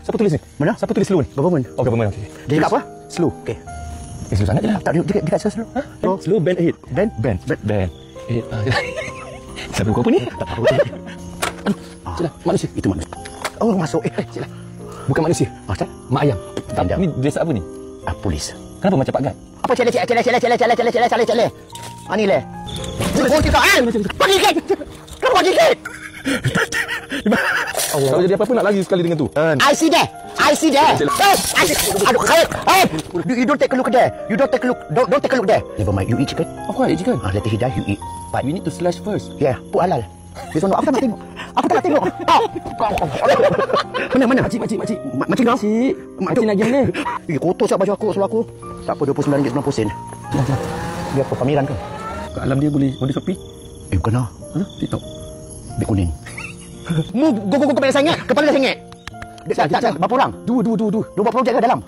Siapa tulis ni? Mana? Siapa tulis slow ni? Government. Oh, government. Okey. Dia cakap apa? Slow. Okey. Slow sangat je lah. Tak, dia kata slow. Ha? Slow, bend ahead. Bend. Bend. Siapa kau apa ni? Tak tahu. Cik lah, manusia. Itu manusia. Oh, masuk. Cik lah. Bukan manusia. Cik. Mak ayam. Tak. Ni dress apa ni? Polis. Kenapa macam Pak Gad? Apa cale. Ni leh. Oh, kita bagi sikit. Kau bagi sikit. Kalau jadi apa-apa nak lagi sekali dengan tu. I see there. Aduh, kait. You don't take a look there. Don't take a look there. Never mind. You eat chicken. Of course, eat chicken. Later he die, you eat. But we need to slash first. Yeah, put halal. This one, aku tak nak tengok. Mana? Makcik kau? Makcik kau? Makcik nak pergi mana? Kotor siap baju aku, seluar aku. Tak apa, RM29.90. Biar apa, pameran ke? Kat alam dia boleh order Shopee? Bukan lah. TikTok. Beg kuning. Mu, go, kepala sengit. Tak, berapa orang? Dua. 20 jaga dalam.